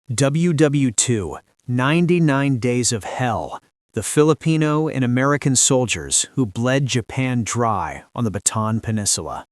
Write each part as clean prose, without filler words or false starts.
WW2, 99 Days of Hell, the Filipino and American soldiers who bled Japan dry on the Bataan Peninsula.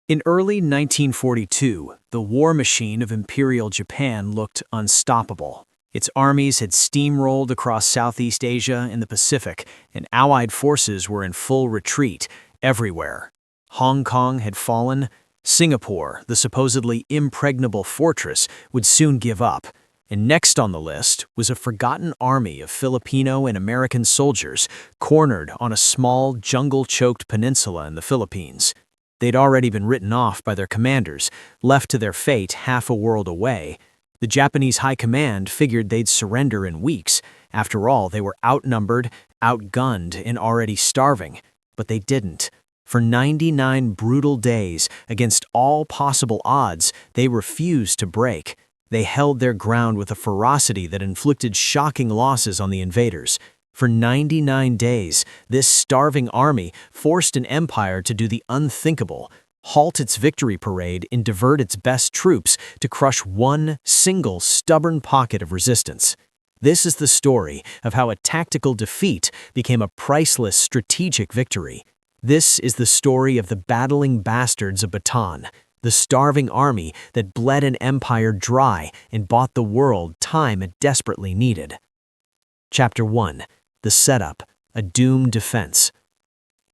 In early 1942, the war machine of Imperial Japan looked unstoppable. Its armies had steamrolled across Southeast Asia and the Pacific, and Allied forces were in full retreat everywhere. Hong Kong had fallen. Singapore, the supposedly impregnable fortress, would soon give up. And next on the list was a forgotten army of Filipino and American soldiers cornered on a small, jungle-choked peninsula in the Philippines. They'd already been written off by their commanders, left to their fate half a world away. The Japanese high command figured they'd surrender in weeks. After all, they were outnumbered, outgunned, and already starving. But they didn't. For 99 brutal days, against all possible odds, they refused to break. They held their ground with a ferocity that inflicted shocking losses on the invaders. For 99 days, this starving army forced an empire to do the unthinkable, halt its victory parade and divert its best troops to crush one single stubborn pocket of resistance. This is the story of how a tactical defeat became a priceless strategic victory. This is the story of the battling bastards of Bataan, the starving army that bled an empire dry and bought the world time it desperately needed. Chapter 1. The Setup, a doomed defense.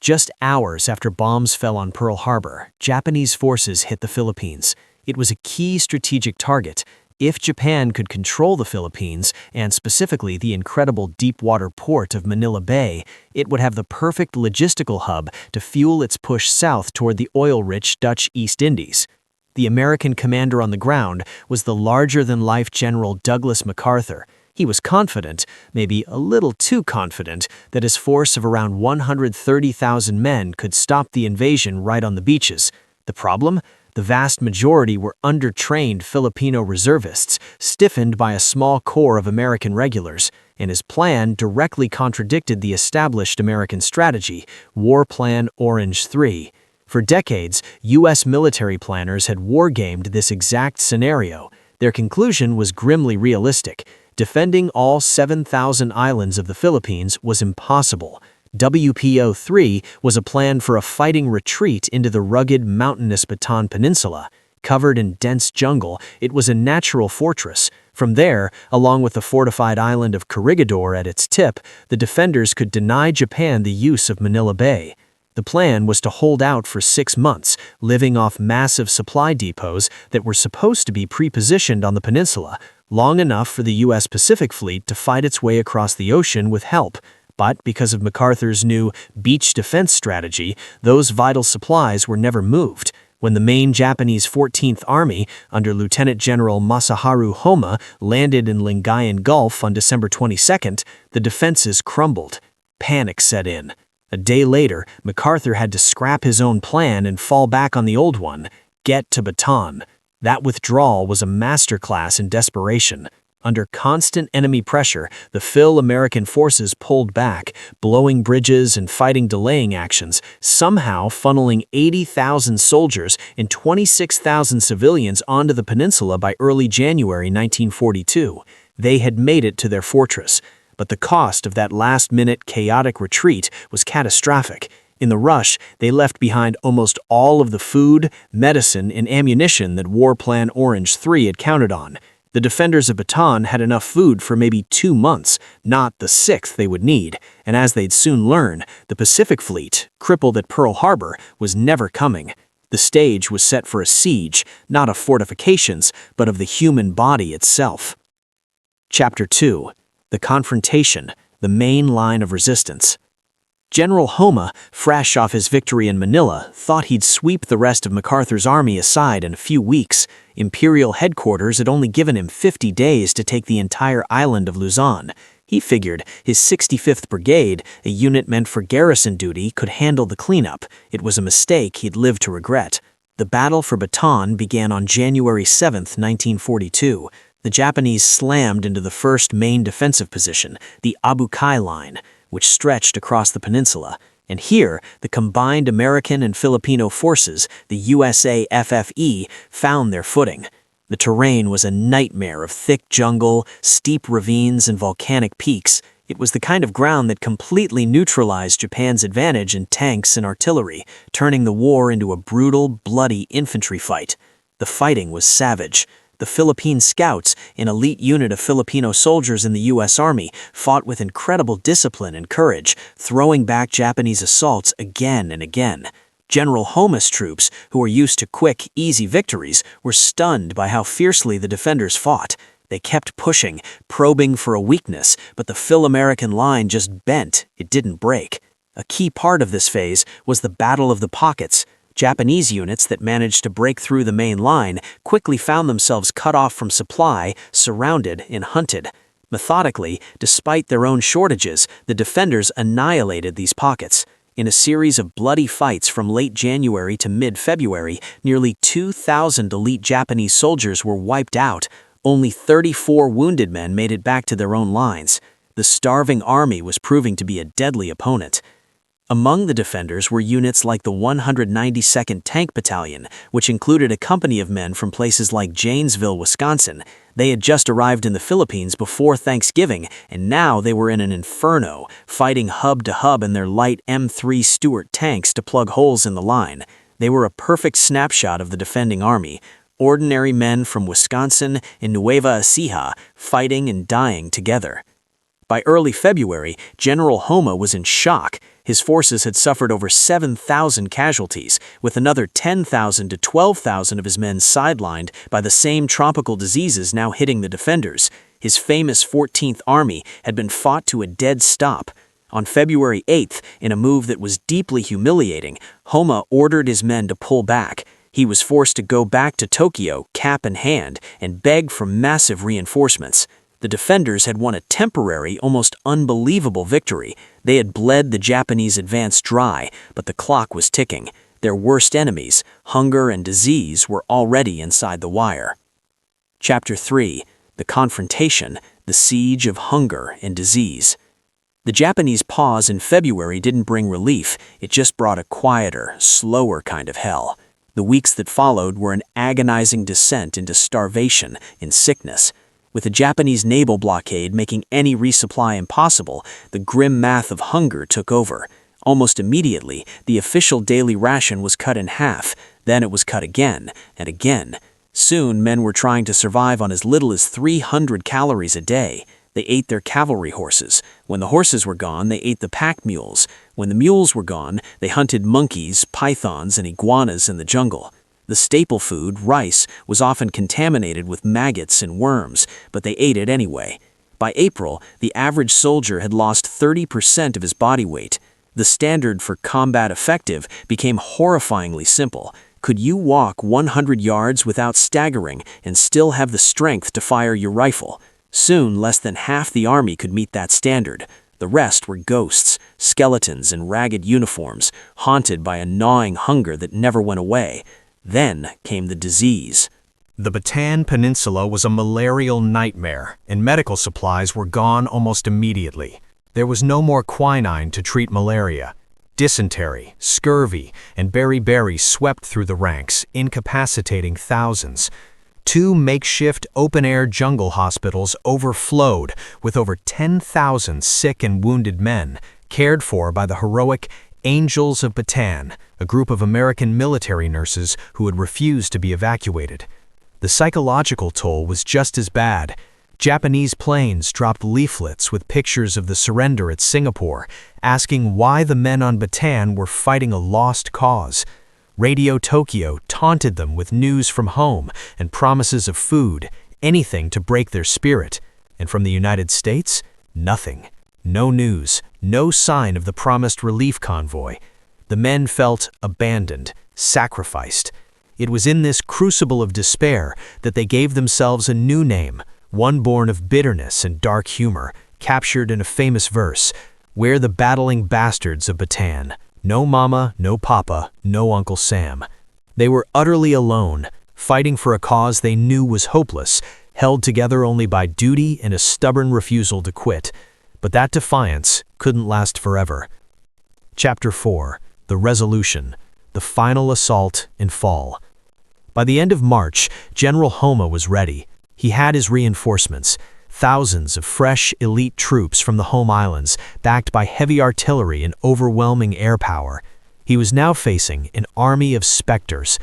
Just hours after bombs fell on Pearl Harbor, Japanese forces hit the Philippines. It was a key strategic target. If Japan could control the Philippines, and specifically the incredible deep-water port of Manila Bay, it would have the perfect logistical hub to fuel its push south toward the oil-rich Dutch East Indies. The American commander on the ground was the larger-than-life General Douglas MacArthur. He was confident, maybe a little too confident, that his force of around 130,000 men could stop the invasion right on the beaches. The problem? The vast majority were undertrained Filipino reservists, stiffened by a small corps of American regulars, and his plan directly contradicted the established American strategy, War Plan Orange 3. For decades, U.S. military planners had wargamed this exact scenario. Their conclusion was grimly realistic. Defending all 7,000 islands of the Philippines was impossible. WW2 was a plan for a fighting retreat into the rugged, mountainous Bataan Peninsula. Covered in dense jungle, it was a natural fortress. From there, along with the fortified island of Corregidor at its tip, the defenders could deny Japan the use of Manila Bay. The plan was to hold out for 6 months, living off massive supply depots that were supposed to be pre-positioned on the peninsula, long enough for the U.S. Pacific Fleet to fight its way across the ocean with help. But because of MacArthur's new beach defense strategy, those vital supplies were never moved. When the main Japanese 14th Army, under Lieutenant General Masaharu Homma, landed in Lingayen Gulf on December 22nd, the defenses crumbled. Panic set in. A day later, MacArthur had to scrap his own plan and fall back on the old one: get to Bataan. That withdrawal was a masterclass in desperation. Under constant enemy pressure, the Phil-American forces pulled back, blowing bridges and fighting delaying actions, somehow funneling 80,000 soldiers and 26,000 civilians onto the peninsula by early January 1942. They had made it to their fortress. But the cost of that last-minute chaotic retreat was catastrophic. In the rush, they left behind almost all of the food, medicine, and ammunition that War Plan Orange 3 had counted on. The defenders of Bataan had enough food for maybe 2 months, not the 6th they would need, and as they'd soon learn, the Pacific Fleet, crippled at Pearl Harbor, was never coming. The stage was set for a siege, not of fortifications, but of the human body itself. Chapter 2. The Confrontation, the main line of resistance. General Homma, fresh off his victory in Manila, thought he'd sweep the rest of MacArthur's army aside in a few weeks. Imperial headquarters had only given him 50 days to take the entire island of Luzon. He figured his 65th Brigade, a unit meant for garrison duty, could handle the cleanup. It was a mistake he'd live to regret. The battle for Bataan began on January 7, 1942. The Japanese slammed into the first main defensive position, the Abu Kai Line, which stretched across the peninsula. And here, the combined American and Filipino forces, the USA FFE, found their footing. The terrain was a nightmare of thick jungle, steep ravines, and volcanic peaks. It was the kind of ground that completely neutralized Japan's advantage in tanks and artillery, turning the war into a brutal, bloody infantry fight. The fighting was savage. The Philippine Scouts, an elite unit of Filipino soldiers in the U.S. Army, fought with incredible discipline and courage, throwing back Japanese assaults again and again. General Homa's troops, who were used to quick, easy victories, were stunned by how fiercely the defenders fought. They kept pushing, probing for a weakness, but the Phil-American line just bent, it didn't break. A key part of this phase was the Battle of the Pockets. Japanese units that managed to break through the main line quickly found themselves cut off from supply, surrounded, and hunted. Methodically, despite their own shortages, the defenders annihilated these pockets. In a series of bloody fights from late January to mid-February, nearly 2,000 elite Japanese soldiers were wiped out. Only 34 wounded men made it back to their own lines. The starving army was proving to be a deadly opponent. Among the defenders were units like the 192nd Tank Battalion, which included a company of men from places like Janesville, Wisconsin. They had just arrived in the Philippines before Thanksgiving, and now they were in an inferno, fighting hub to hub in their light M3 Stuart tanks to plug holes in the line. They were a perfect snapshot of the defending army. Ordinary men from Wisconsin and Nueva Ecija fighting and dying together. By early February, General Homa was in shock. His forces had suffered over 7,000 casualties, with another 10,000 to 12,000 of his men sidelined by the same tropical diseases now hitting the defenders. His famous 14th Army had been fought to a dead stop. On February 8th, in a move that was deeply humiliating, Homa ordered his men to pull back. He was forced to go back to Tokyo, cap in hand, and beg for massive reinforcements. The defenders had won a temporary, almost unbelievable victory. They had bled the Japanese advance dry, but the clock was ticking. Their worst enemies, hunger and disease, were already inside the wire. Chapter 3. The Confrontation, the Siege of Hunger and Disease. The Japanese pause in February didn't bring relief, it just brought a quieter, slower kind of hell. The weeks that followed were an agonizing descent into starvation and sickness. With the Japanese naval blockade making any resupply impossible, the grim math of hunger took over. Almost immediately, the official daily ration was cut in half, then it was cut again and again. Soon, men were trying to survive on as little as 300 calories a day. They ate their cavalry horses. When the horses were gone, they ate the pack mules. When the mules were gone, they hunted monkeys, pythons, and iguanas in the jungle. The staple food, rice, was often contaminated with maggots and worms, but they ate it anyway. By April, the average soldier had lost 30% of his body weight. The standard for combat effective became horrifyingly simple. Could you walk 100 yards without staggering and still have the strength to fire your rifle? Soon, less than half the army could meet that standard. The rest were ghosts, skeletons in ragged uniforms, haunted by a gnawing hunger that never went away. Then came the disease. The Bataan Peninsula was a malarial nightmare, and medical supplies were gone almost immediately. There was no more quinine to treat malaria. Dysentery, scurvy, and beriberi swept through the ranks, incapacitating thousands. 2 makeshift open-air jungle hospitals overflowed with over 10,000 sick and wounded men, cared for by the heroic Angels of Bataan, a group of American military nurses who had refused to be evacuated. The psychological toll was just as bad. Japanese planes dropped leaflets with pictures of the surrender at Singapore, asking why the men on Bataan were fighting a lost cause. Radio Tokyo taunted them with news from home and promises of food, anything to break their spirit. And from the United States, nothing. No news, no sign of the promised relief convoy. The men felt abandoned, sacrificed. It was in this crucible of despair that they gave themselves a new name, one born of bitterness and dark humor, captured in a famous verse, "We're the battling bastards of Bataan. No mama, no papa, no Uncle Sam." They were utterly alone, fighting for a cause they knew was hopeless, held together only by duty and a stubborn refusal to quit. But that defiance couldn't last forever. Chapter 4. The Resolution, the Final Assault and Fall. By the end of March, General Homa was ready. He had his reinforcements, thousands of fresh, elite troops from the home islands, backed by heavy artillery and overwhelming air power. He was now facing an army of specters.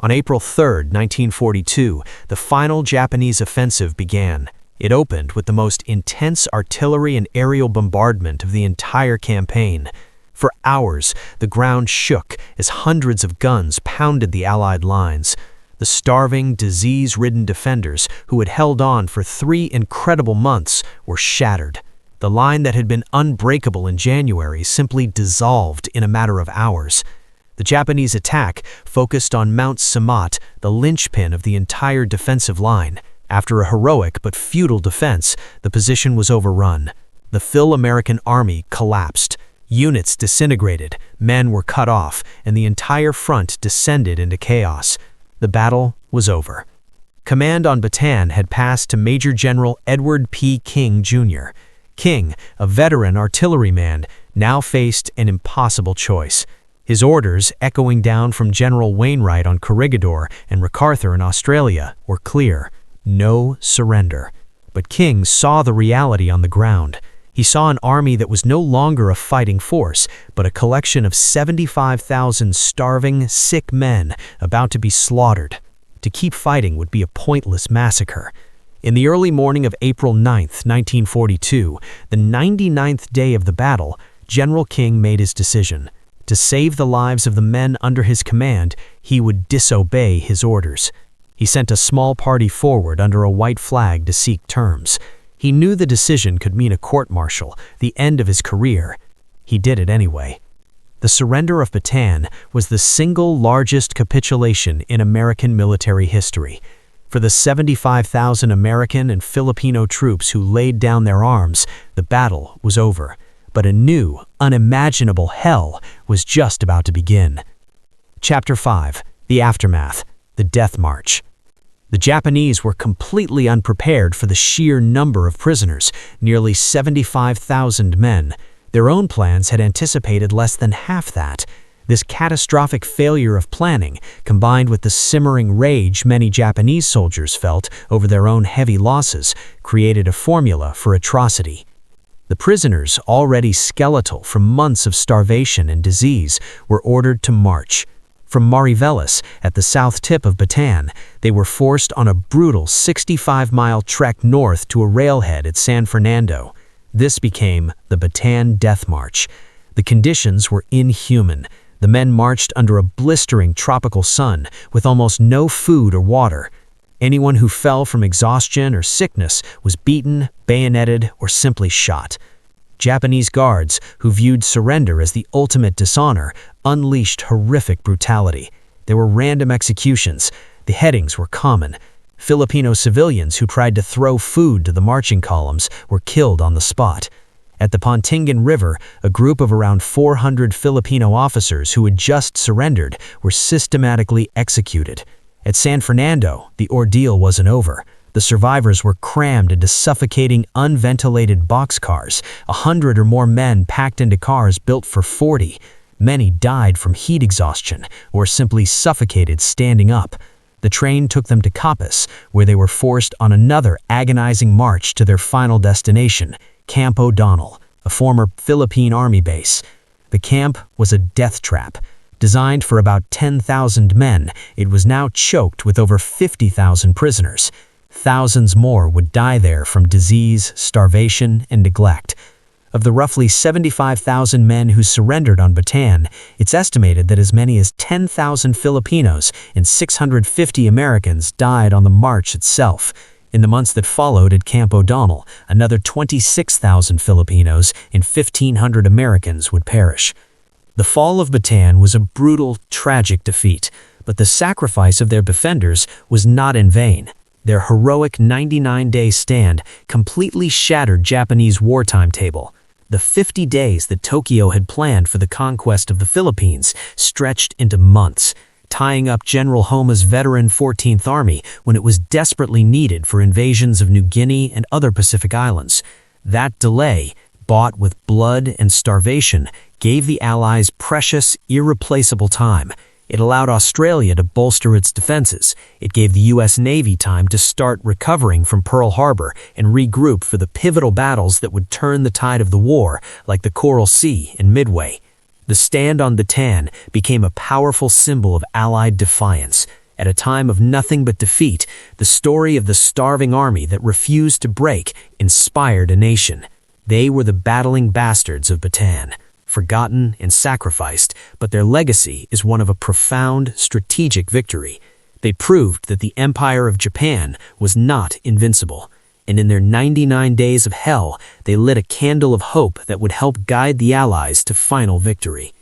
On April 3, 1942, the final Japanese offensive began. It opened with the most intense artillery and aerial bombardment of the entire campaign. For hours, the ground shook as hundreds of guns pounded the Allied lines. The starving, disease-ridden defenders who had held on for 3 incredible months were shattered. The line that had been unbreakable in January simply dissolved in a matter of hours. The Japanese attack focused on Mount Samat, the linchpin of the entire defensive line. After a heroic but futile defense, the position was overrun. The Phil-American army collapsed. Units disintegrated, men were cut off, and the entire front descended into chaos. The battle was over. Command on Bataan had passed to Major General Edward P. King, Jr. King, a veteran artilleryman, now faced an impossible choice. His orders, echoing down from General Wainwright on Corregidor and MacArthur in Australia, were clear: no surrender. But King saw the reality on the ground. He saw an army that was no longer a fighting force, but a collection of 75,000 starving, sick men about to be slaughtered. To keep fighting would be a pointless massacre. In the early morning of April 9, 1942, the 99th day of the battle, General King made his decision. To save the lives of the men under his command, he would disobey his orders. He sent a small party forward under a white flag to seek terms. He knew the decision could mean a court-martial, the end of his career. He did it anyway. The surrender of Bataan was the single largest capitulation in American military history. For the 75,000 American and Filipino troops who laid down their arms, the battle was over. But a new, unimaginable hell was just about to begin. Chapter 5. The Aftermath. The Death March. The Japanese were completely unprepared for the sheer number of prisoners, nearly 75,000 men. Their own plans had anticipated less than half that. This catastrophic failure of planning, combined with the simmering rage many Japanese soldiers felt over their own heavy losses, created a formula for atrocity. The prisoners, already skeletal from months of starvation and disease, were ordered to march. From Mariveles, at the south tip of Bataan, they were forced on a brutal 65-mile trek north to a railhead at San Fernando. This became the Bataan Death March. The conditions were inhuman. The men marched under a blistering tropical sun with almost no food or water. Anyone who fell from exhaustion or sickness was beaten, bayoneted, or simply shot. Japanese guards, who viewed surrender as the ultimate dishonor, unleashed horrific brutality. There were random executions. The headings were common. Filipino civilians who tried to throw food to the marching columns were killed on the spot. At the Pontingan River, a group of around 400 Filipino officers who had just surrendered were systematically executed. At San Fernando, the ordeal wasn't over. The survivors were crammed into suffocating, unventilated boxcars, 100 or more men packed into cars built for 40. Many died from heat exhaustion or simply suffocated standing up. The train took them to Capas, where they were forced on another agonizing march to their final destination, Camp O'Donnell, a former Philippine army base. The camp was a death trap. Designed for about 10,000 men, it was now choked with over 50,000 prisoners. Thousands more would die there from disease, starvation, and neglect. Of the roughly 75,000 men who surrendered on Bataan, it's estimated that as many as 10,000 Filipinos and 650 Americans died on the march itself. In the months that followed at Camp O'Donnell, another 26,000 Filipinos and 1,500 Americans would perish. The fall of Bataan was a brutal, tragic defeat, but the sacrifice of their defenders was not in vain. Their heroic 99-day stand completely shattered Japanese war timetable. The 50 days that Tokyo had planned for the conquest of the Philippines stretched into months, tying up General Homa's veteran 14th Army when it was desperately needed for invasions of New Guinea and other Pacific islands. That delay, bought with blood and starvation, gave the Allies precious, irreplaceable time. It allowed Australia to bolster its defenses. It gave the U.S. Navy time to start recovering from Pearl Harbor and regroup for the pivotal battles that would turn the tide of the war, like the Coral Sea and Midway. The stand on Bataan became a powerful symbol of Allied defiance. At a time of nothing but defeat, the story of the starving army that refused to break inspired a nation. They were the battling bastards of Bataan, forgotten and sacrificed, but their legacy is one of a profound strategic victory. They proved that the Empire of Japan was not invincible, and in their 99 days of hell, they lit a candle of hope that would help guide the Allies to final victory.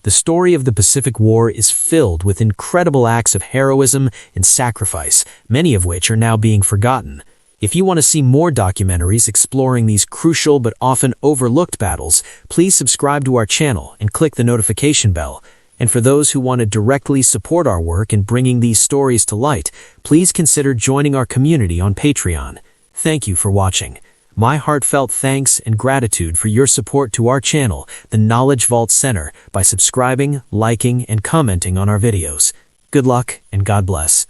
The story of the Pacific War is filled with incredible acts of heroism and sacrifice, many of which are now being forgotten. If you want to see more documentaries exploring these crucial but often overlooked battles, please subscribe to our channel and click the notification bell. And for those who want to directly support our work in bringing these stories to light, please consider joining our community on Patreon. Thank you for watching. My heartfelt thanks and gratitude for your support to our channel, the Knowledge Vault Center, by subscribing, liking, and commenting on our videos. Good luck and God bless.